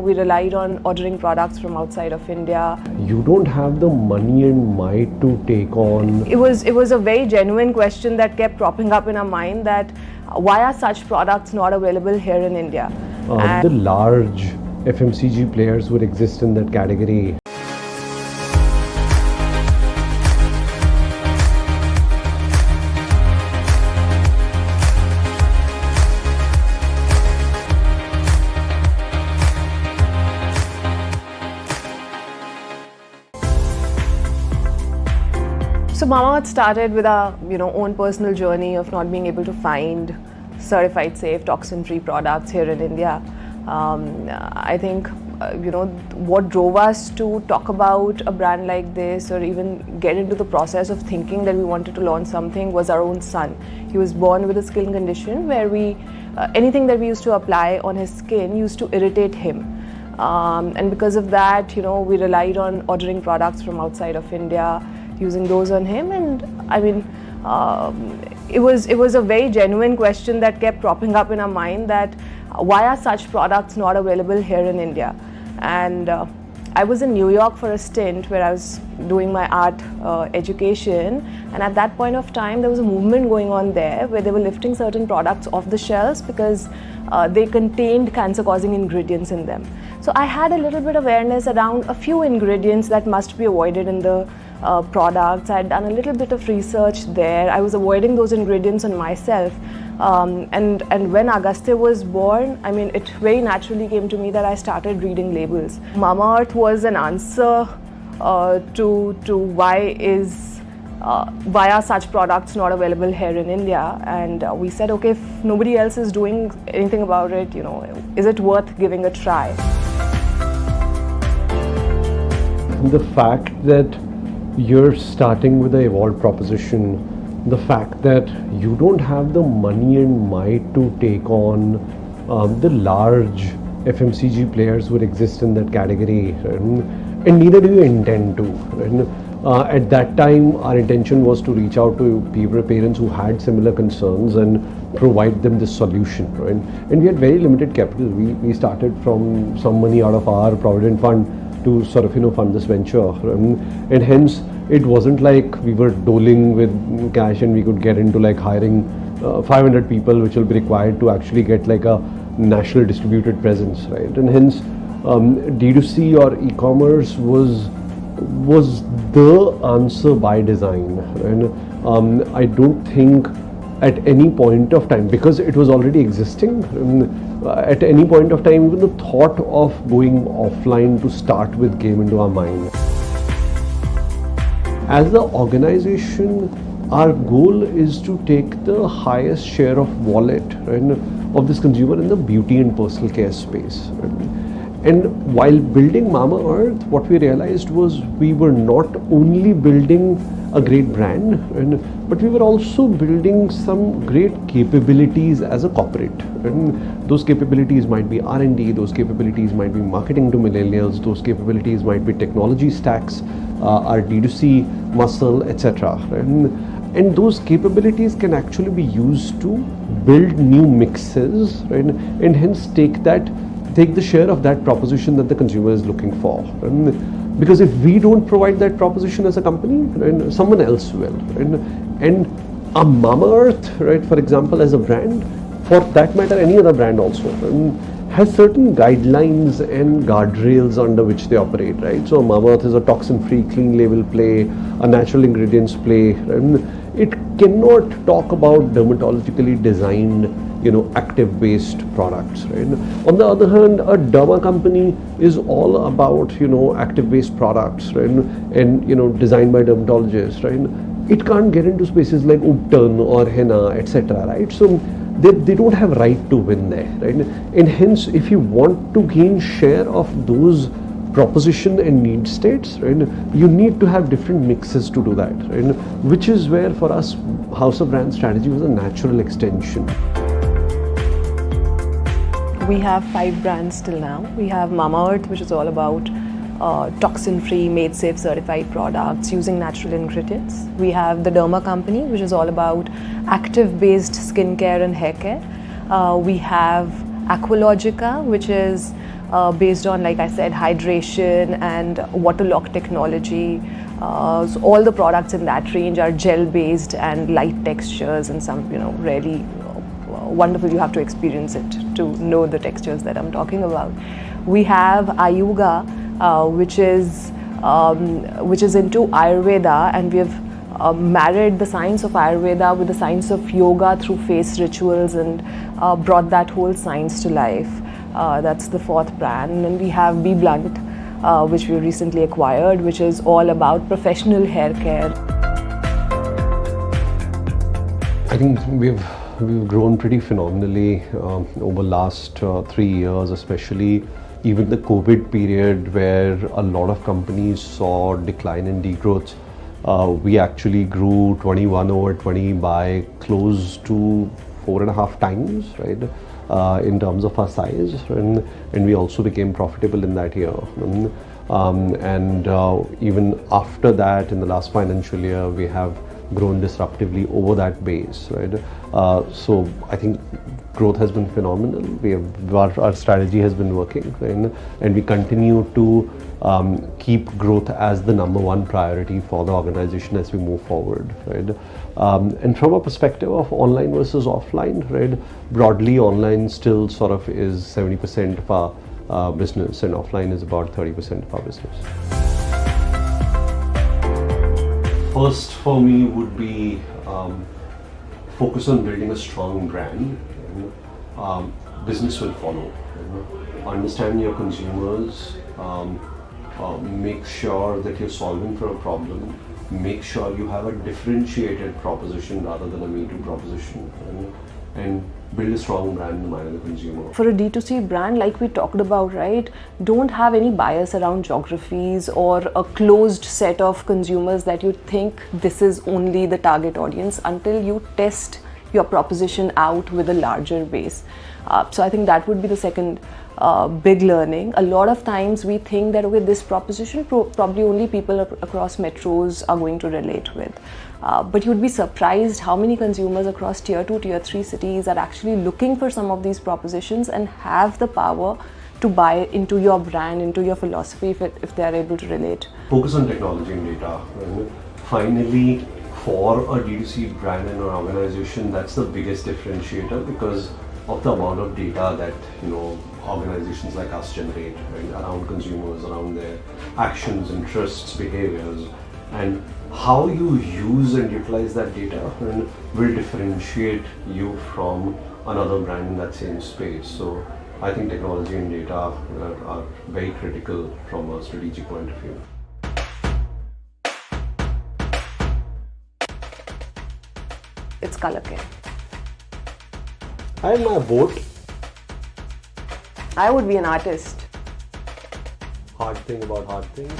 We relied on ordering products from outside of India. You don't have the money and might to take on. It was a very genuine question that kept propping up in our mind, that why are such products not available here in India? The large FMCG players would exist in that category. So Mamaearth started with our own personal journey of not being able to find certified safe toxin-free products here in India. I think what drove us to talk about a brand like this, or even get into the process of thinking that we wanted to launch something, was our own son. He was born with a skin condition where anything that we used to apply on his skin used to irritate him. And because of that, we relied on ordering products from outside of India, using those on him. And I mean, it was a very genuine question that kept propping up in our mind, that why are such products not available here in India? And I was in New York for a stint where I was doing my art education, and at that point of time there was a movement going on there where they were lifting certain products off the shelves because they contained cancer-causing ingredients in them. So I had a little bit of awareness around a few ingredients that must be avoided in the products. I had done a little bit of research there. I was avoiding those ingredients on myself. And when Agastya was born, I mean, it very naturally came to me that I started reading labels. Mamaearth was an answer to why are such products not available here in India. And we said, okay, if nobody else is doing anything about it, is it worth giving a try? The fact that you're starting with an evolved proposition, the fact that you don't have the money and might to take on the large FMCG players would exist in that category, and neither do you intend to. At that time, our intention was to reach out to parents who had similar concerns and provide them this solution. And we had very limited capital. We started from some money out of our provident fund to sort of fund this venture, and hence it wasn't like we were doling with cash and we could get into like hiring 500 people, which will be required to actually get like a national distributed presence, right? And hence D2C or e-commerce was the answer by design. And I don't think at any point of time, because it was already existing, at any point of time even the thought of going offline to start with came into our mind. As the organization, our goal is to take the highest share of wallet of this consumer in the beauty and personal care space. And while building Mamaearth, what we realized was we were not only building a great brand, but we were also building some great capabilities as a corporate. And those capabilities might be R&D, those capabilities might be marketing to millennials, those capabilities might be technology stacks, our D2C muscle, etc. And those capabilities can actually be used to build new mixes, and hence take the share of that proposition that the consumer is looking for. Because if we don't provide that proposition as a company, someone else will. And a Mamaearth, for example, as a brand, for that matter, any other brand also, has certain guidelines and guardrails under which they operate, right? So Mamaearth is a toxin-free, clean label play, a natural ingredients play. It cannot talk about dermatologically designed, active-based products, right? On the other hand, a derma company is all about, active-based products, right? And designed by dermatologists, right? It can't get into spaces like Upton or henna, etc., right? So they don't have right to win there, right? And hence, if you want to gain share of those proposition and need states, right, you need to have different mixes to do that, right? Which is where for us, House of Brand strategy was a natural extension. We have 5 brands till now. We have Mamaearth, which is all about toxin-free, made-safe certified products using natural ingredients. We have the Derma company, which is all about active-based skincare and hair care. We have Aqualogica, which is based on, like I said, hydration and water lock technology. So all the products in that range are gel based and light textures, and some, really wonderful. You have to experience it to know the textures that I'm talking about. We have Ayuga, which is into Ayurveda, and we have married the science of Ayurveda with the science of yoga through face rituals, and brought that whole science to life. That's the fourth brand. And we have Be Blunt, which we recently acquired, which is all about professional hair care. I think we've grown pretty phenomenally over last 3 years, especially even the COVID period where a lot of companies saw decline in degrowth. We actually grew 21 over 20 by close to 4.5 times, right, in terms of our size, and we also became profitable in that year. Even after that, in the last financial year, we have grown disruptively over that base, right? So I think growth has been phenomenal. Our strategy has been working, right? And we continue to keep growth as the number one priority for the organization as we move forward, right? And from a perspective of online versus offline, right, broadly online still sort of is 70% of our business, and offline is about 30% of our business. First for me would be focus on building a strong brand. Business will follow. Understand your consumers, make sure that you're solving for a problem, make sure you have a differentiated proposition rather than a me-too proposition, and build a strong brand in the mind of the consumer. For a D2C brand, like we talked about, right, don't have any bias around geographies or a closed set of consumers that you think this is only the target audience until you test your proposition out with a larger base. So I think that would be the second big learning. A lot of times we think that, okay, this proposition probably only people across metros are going to relate with. But you'd be surprised how many consumers across tier 2, tier 3 cities are actually looking for some of these propositions and have the power to buy into your brand, into your philosophy, if they're able to relate. Focus on technology and data. Finally, for a D2C brand and an organization, that's the biggest differentiator because of the amount of data that organizations like us generate, right, around consumers, around their actions, interests, behaviors, and how you use and utilize that data will differentiate you from another brand in that same space. So I think technology and data are very critical from a strategic point of view. It's color care. I admire boat. I would be an artist. Hard thing about hard things.